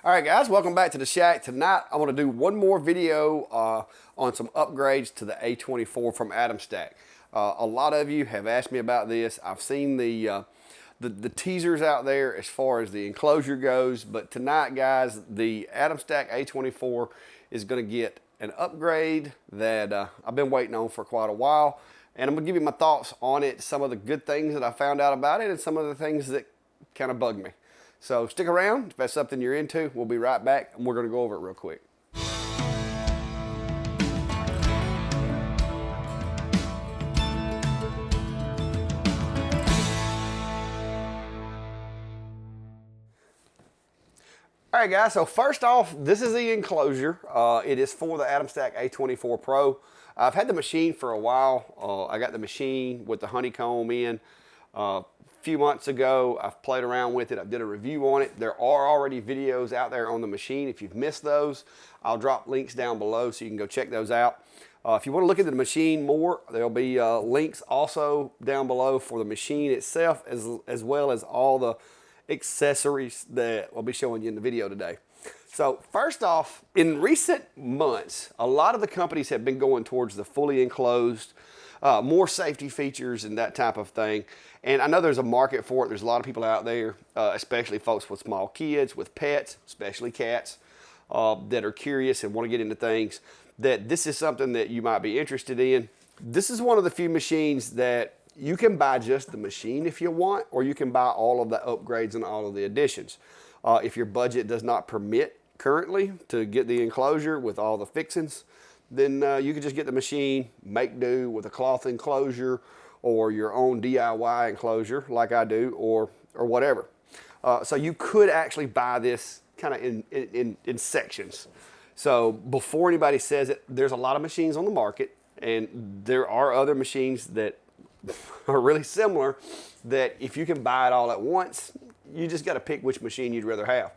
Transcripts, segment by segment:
All right, guys, welcome back to the shack. Tonight, I want to do one more video on some upgrades to the A24 from Atomstack. A lot of you have asked me about this. I've seen the teasers out there as far as the enclosure goes, but tonight, guys, the Atomstack A24 is going to get an upgrade that I've been waiting on for quite a while, and I'm going to give you my thoughts on it, some of the good things that I found out about it, and some of the things that kind of bug me. So stick around. If that's something you're into, we'll be right back and we're going to go over it real quick. All right, guys, so first off, this is the enclosure. It is for the Atomstack A24 Pro. I've had the machine for a while. I got the machine with the honeycomb in a few months ago. I've played around with it. I did a review on it. There are already videos out there on the machine. If you've missed those, I'll drop links down below so you can go check those out. If you want to look into the machine more, there'll be links also down below for the machine itself, as well as all the accessories that I'll be showing you in the video today. So first off, in recent months, a lot of the companies have been going towards the fully enclosed, more safety features and that type of thing. And I know there's a market for it. There's a lot of people out there, especially folks with small kids, with pets, especially cats, that are curious and want to get into things, that this is something that you might be interested in. This is one of the few machines that you can buy just the machine if you want, or you can buy all of the upgrades and all of the additions. If your budget does not permit currently to get the enclosure with all the fixings, then you can just get the machine, make do with a cloth enclosure or your own DIY enclosure like I do, or whatever. So you could actually buy this kind of in sections. So before anybody says it, there's a lot of machines on the market, and there are other machines that are really similar that if you can buy it all at once, you just got to pick which machine you'd rather have.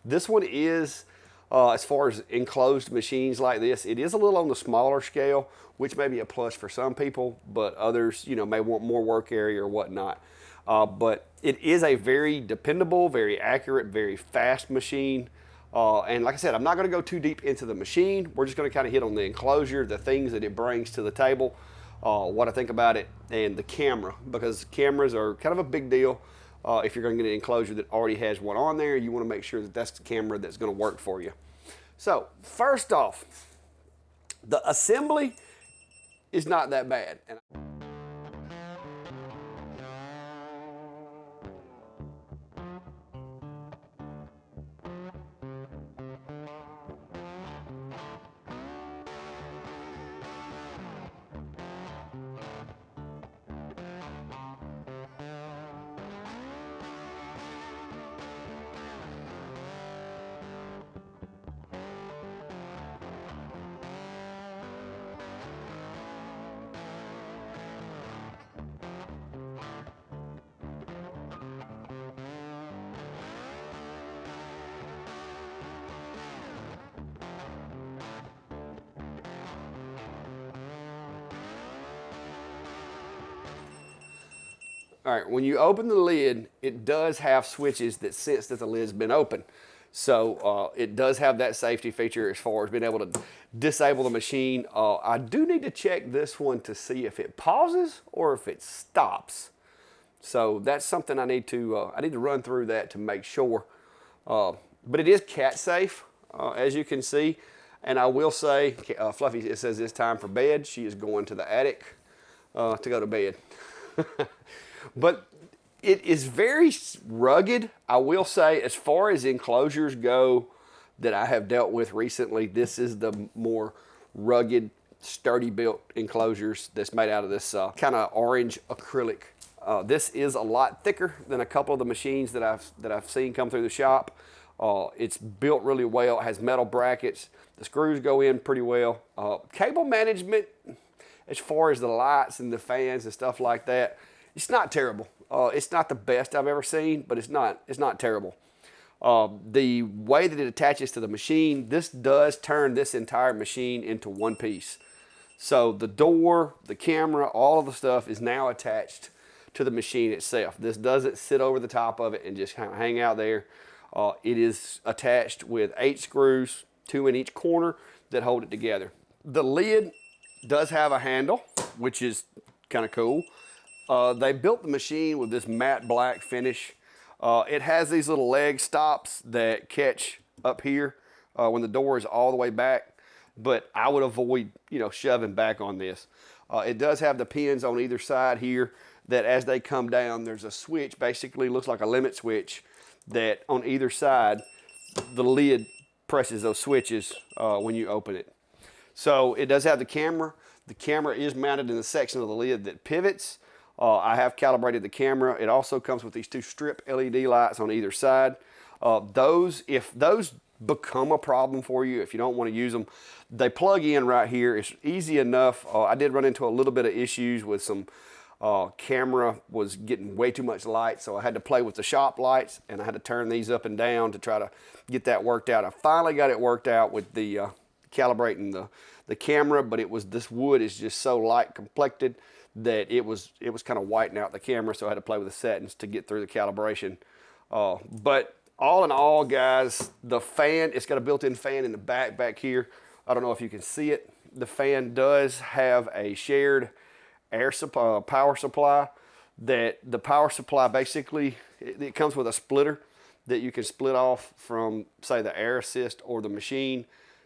This one is, as far as enclosed machines like this, it is a little on the smaller scale, which may be a plus for some people, but others, you know, may want more work area or whatnot. But it is a very dependable, very accurate, very fast machine. And like I said, I'm not going to go too deep into the machine. We're just going to kind of hit on the enclosure, the things that it brings to the table, what I think about it, and the camera, because cameras are kind of a big deal. If you're going to get an enclosure that already has one on there, you want to make sure that that's the camera that's going to work for you. So first off, the assembly is not that bad. All right, when you open the lid, it does have switches that sense that the lid's been open. So it does have that safety feature as far as being able to disable the machine. I do need to check this one to see if it pauses or if it stops. So that's something I need to run through that to make sure. But it is cat safe, as you can see. And I will say, Fluffy, it says it's time for bed. She is going to the attic to go to bed. But it is very rugged. I will say, as far as enclosures go that I have dealt with recently, this is the more rugged, sturdy built enclosures that's made out of this kind of orange acrylic. This is a lot thicker than a couple of the machines that I've seen come through the shop. It's built really well. It has metal brackets. The screws go in pretty well. Cable management, as far as the lights and the fans and stuff like that, it's not terrible. It's not the best I've ever seen, but it's not terrible. The way that it attaches to the machine, this does turn this entire machine into one piece. So the door, the camera, all of the stuff is now attached to the machine itself. This doesn't sit over the top of it and just kind of hang out there. It is attached with 8 screws, 2 in each corner, that hold it together. The lid does have a handle, which is kind of cool. They built the machine with this matte black finish. It has these little leg stops that catch up here when the door is all the way back, but I would avoid, shoving back on this. It does have the pins on either side here that as they come down, there's a switch, basically looks like a limit switch, that on either side, the lid presses those switches when you open it. So it does have the camera. The camera is mounted in the section of the lid that pivots. I have calibrated the camera. It also comes with these 2 strip LED lights on either side. If those become a problem for you, if you don't want to use them, they plug in right here. It's easy enough. I did run into a little bit of issues with some camera was getting way too much light, so I had to play with the shop lights, and I had to turn these up and down to try to get that worked out. I finally got it worked out with the calibrating the camera, but this wood is just so light complected that it was kind of whitening out the camera, so I had to play with the settings to get through the calibration. But all in all, guys, the fan, it's got a built-in fan in the back here. I don't know if you can see it. The fan does have a shared air supply, power supply. That the power supply basically, it comes with a splitter that you can split off from, say, the air assist or the machine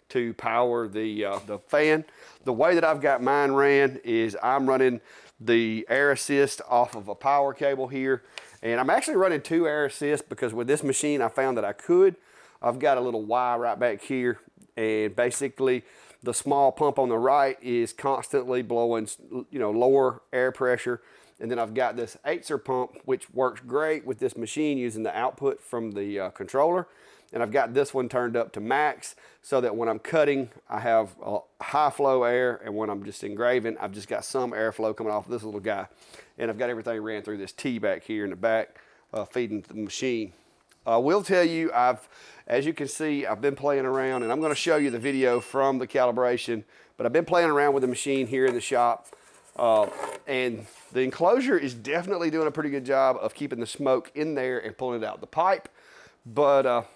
to power the fan. The way that I've got mine ran is I'm running the air assist off of a power cable here, and I'm actually running 2 air assists because with this machine I found that I could. I've got a little Y right back here, and basically the small pump on the right is constantly blowing, lower air pressure. And then I've got this Aether pump, which works great with this machine using the output from the controller. And I've got this one turned up to max so that when I'm cutting, I have high flow air, and when I'm just engraving, I've just got some airflow coming off of this little guy. And I've got everything ran through this T back here in the back, feeding the machine. I will tell you, as you can see, I've been playing around, and I'm going to show you the video from the calibration, but I've been playing around with the machine here in the shop, and the enclosure is definitely doing a pretty good job of keeping the smoke in there and pulling it out the pipe, but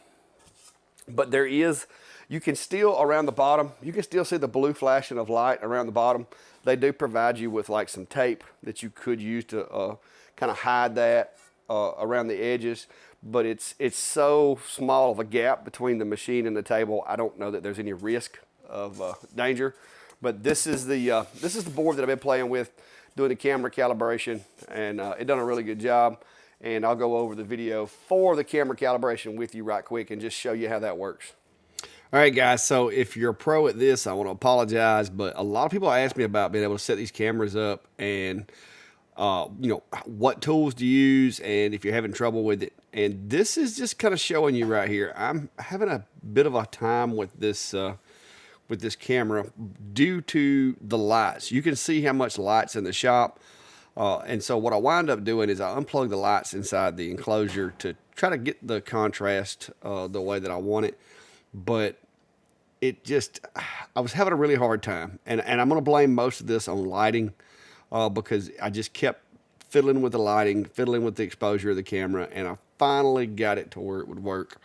there is, you can still, around the bottom, you can still see the blue flashing of light around the bottom. They do provide you with like some tape that you could use to kind of hide that around the edges. But it's so small of a gap between the machine and the table, I don't know that there's any risk of danger. But this is the board that I've been playing with, doing the camera calibration, and it done a really good job. And I'll go over the video for the camera calibration with you right quick and just show you how that works. All right, guys, so if you're a pro at this, I want to apologize, but a lot of people ask me about being able to set these cameras up and what tools to use and if you're having trouble with it. And this is just kind of showing you right here. I'm having a bit of a time with this camera due to the lights. You can see how much light's in the shop. And so what I wind up doing is I unplug the lights inside the enclosure to try to get the contrast the way that I want it. But I was having a really hard time. And I'm going to blame most of this on lighting because I just kept fiddling with the lighting, fiddling with the exposure of the camera, and I finally got it to where it would work.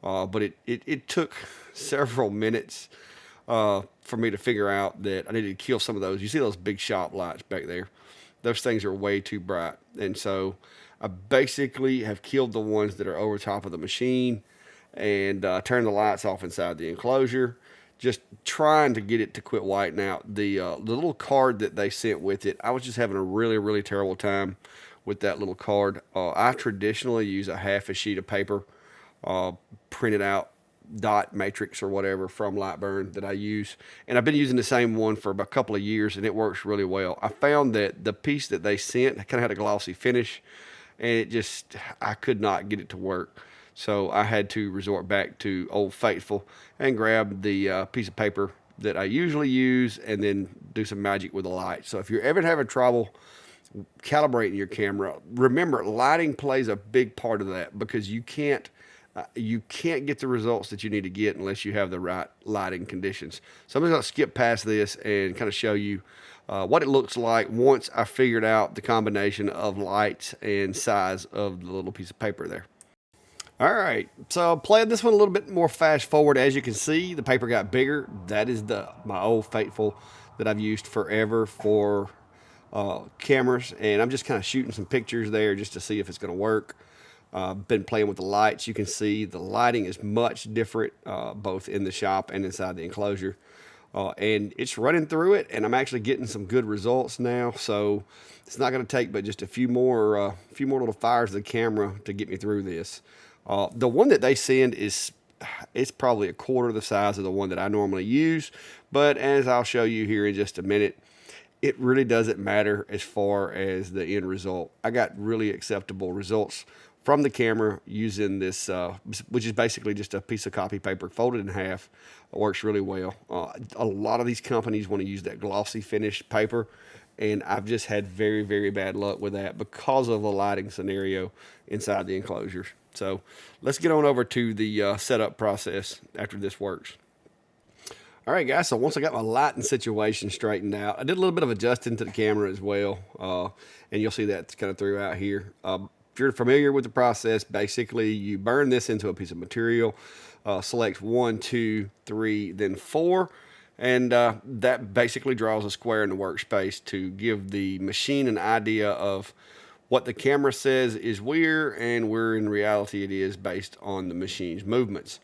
But it took several minutes for me to figure out that I needed to kill some of those. You see those big shop lights back there? Those things are way too bright. And so I basically have killed the ones that are over top of the machine and turned the lights off inside the enclosure, just trying to get it to quit whitening out. The little card that they sent with it, I was just having a really, really terrible time with that little card. I traditionally use a half a sheet of paper, printed out dot matrix or whatever from Lightburn that I use, and I've been using the same one for about a couple of years, and it works really well. I found that the piece that they sent kind of had a glossy finish, and I could not get it to work. So I had to resort back to Old Faithful and grab the piece of paper that I usually use and then do some magic with the light. So if you're ever having trouble calibrating your camera, remember lighting plays a big part of that, because you can't get the results that you need to get unless you have the right lighting conditions. So I'm just going to skip past this and kind of show you what it looks like once I figured out the combination of lights and size of the little piece of paper there. All right, so playing this one a little bit more fast forward. As you can see, the paper got bigger. That is my old Faithful that I've used forever for cameras, and I'm just kind of shooting some pictures there just to see if it's going to work. Been playing with the lights. You can see the lighting is much different, both in the shop and inside the enclosure. And it's running through it, and I'm actually getting some good results now. So it's not going to take but just a few more little fires of the camera to get me through this. The one that they send is it's probably a quarter the size of the one that I normally use, but as I'll show you here in just a minute, it really doesn't matter as far as the end result. I got really acceptable results from the camera using this, which is basically just a piece of copy paper folded in half. It works really well. A lot of these companies want to use that glossy finish paper, and I've just had very, very bad luck with that because of the lighting scenario inside the enclosures. So let's get on over to the setup process after this works. All right, guys, so once I got my lighting situation straightened out, I did a little bit of adjusting to the camera as well, and you'll see that kind of throughout here. If you're familiar with the process, basically you burn this into a piece of material, select 1, 2, 3, then 4, and that basically draws a square in the workspace to give the machine an idea of what the camera says is where, and where in reality it is based on the machine's movements.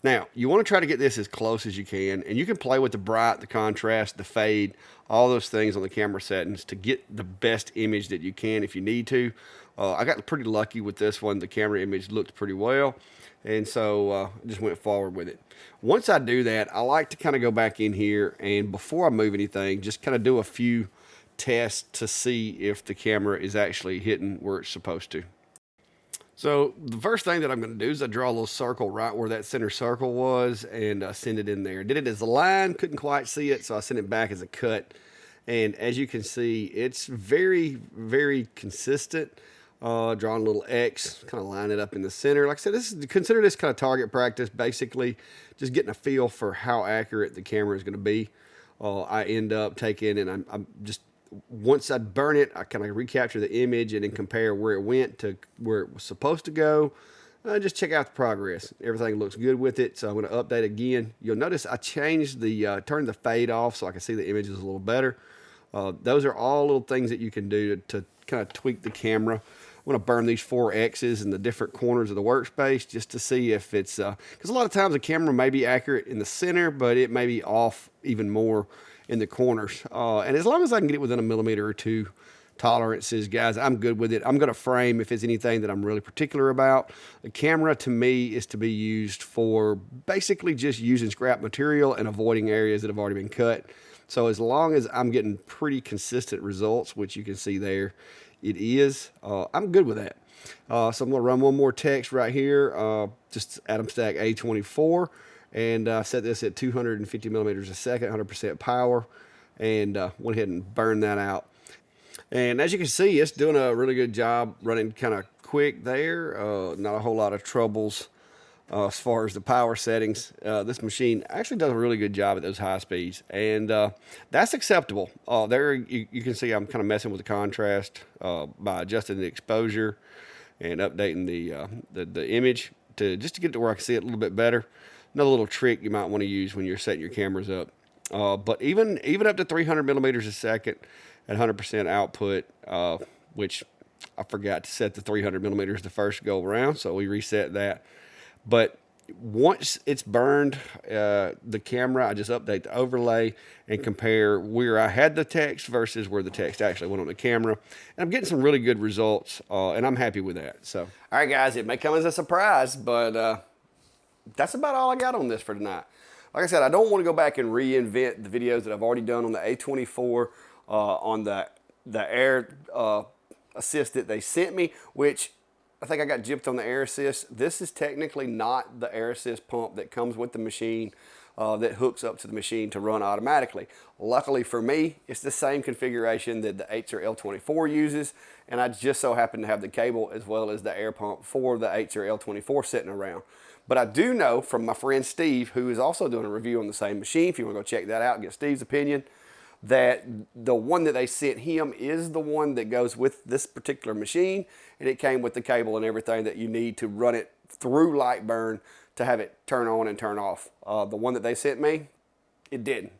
Now, you want to try to get this as close as you can, and you can play with the bright, the contrast, the fade, all those things on the camera settings to get the best image that you can if you need to. I got pretty lucky with this one. The camera image looked pretty well, and so just went forward with it. Once I do that, I like to kind of go back in here, and before I move anything, just kind of do a few tests to see if the camera is actually hitting where it's supposed to. So the first thing that I'm going to do is I draw a little circle right where that center circle was and send it in there. Did it as a line, couldn't quite see it, so I sent it back as a cut. And as you can see, it's very, very consistent. Drawing a little X, kind of line it up in the center. Like I said, consider this kind of target practice, basically just getting a feel for how accurate the camera is going to be. I end up taking, and I'm just, once I burn it, I kind of recapture the image and then compare where it went to where it was supposed to go. Just check out the progress. Everything looks good with it, so I'm going to update again. You'll notice I changed the, turned the fade off so I can see the images a little better. Those are all little things that you can do to kind of tweak the camera. I'm going to burn these 4 X's in the different corners of the workspace just to see if it's, because a lot of times the camera may be accurate in the center, but it may be off even more in the corners. And as long as I can get it within a millimeter or two tolerances, guys, I'm good with it. I'm going to frame if it's anything that I'm really particular about. The camera to me is to be used for basically just using scrap material and avoiding areas that have already been cut. So as long as I'm getting pretty consistent results, which you can see there, it is, I'm good with that. So I'm going to run one more text right here, just Atomstack A24, and set this at 250 millimeters a second, 100% power, and went ahead and burned that out. And as you can see, it's doing a really good job running kind of quick there. Not a whole lot of troubles as far as the power settings. This machine actually does a really good job at those high speeds, and that's acceptable. There you can see I'm kind of messing with the contrast by adjusting the exposure and updating the image to just to get to where I can see it a little bit better. Another little trick you might want to use when you're setting your cameras up. But even up to 300 millimeters a second at 100% output, which I forgot to set the 300 millimeters the first go around, so we reset that. But once it's burned the camera, I just update the overlay and compare where I had the text versus where the text actually went on the camera. And I'm getting some really good results, and I'm happy with that. So, all right, guys, it may come as a surprise, but that's about all I got on this for tonight. Like I said, I don't want to go back and reinvent the videos that I've already done on the A24, on the air assist that they sent me, which I think I got gypped on the air assist. This is technically not the air assist pump that comes with the machine that hooks up to the machine to run automatically. Luckily for me, it's the same configuration that the Acer L24 uses, and I just so happen to have the cable as well as the air pump for the Acer L24 sitting around. But I do know from my friend Steve, who is also doing a review on the same machine, if you want to go check that out and get Steve's opinion, that the one that they sent him is the one that goes with this particular machine, and it came with the cable and everything that you need to run it through Lightburn to have it turn on and turn off. The one that they sent me, it didn't.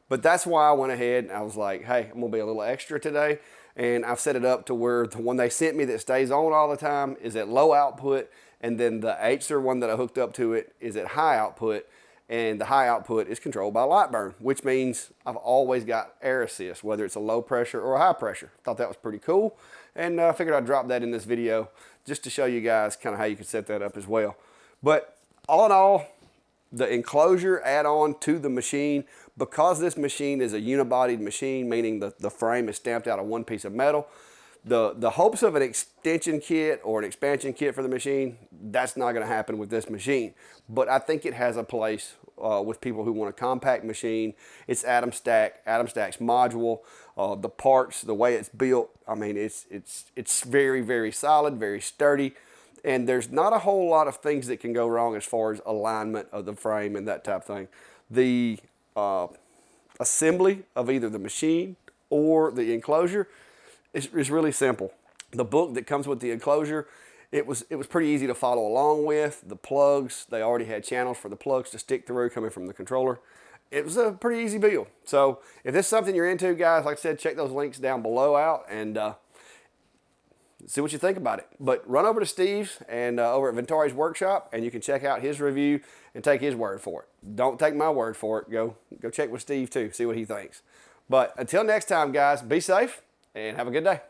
But that's why I went ahead and I was like, hey, I'm gonna be a little extra today. And I've set it up to where the one they sent me that stays on all the time is at low output. And then the Acer one that I hooked up to it is at high output. And the high output is controlled by Lightburn, which means I've always got air assist, whether it's a low pressure or a high pressure. Thought that was pretty cool. And I figured I'd drop that in this video just to show you guys kind of how you can set that up as well. But all in all, the enclosure add-on to the machine, because this machine is a unibodied machine, meaning the frame is stamped out of one piece of metal, the hopes of an extension kit or an expansion kit for the machine, that's not going to happen with this machine. But I think it has a place with people who want a compact machine. It's Atomstack's module, the parts, the way it's built. I mean, it's very, very solid, very sturdy. And there's not a whole lot of things that can go wrong as far as alignment of the frame and that type of thing. The assembly of either the machine or the enclosure is really simple. The book that comes with the enclosure, it was pretty easy to follow along with. The plugs, they already had channels for the plugs to stick through coming from the controller. It was a pretty easy build. So if this is something you're into, guys, like I said, check those links down below out and see what you think about it. But run over to Steve's and over at Ventari's Workshop, and you can check out his review and take his word for it. Don't take my word for it. Go check with Steve too, see what he thinks. But until next time, guys, be safe and have a good day.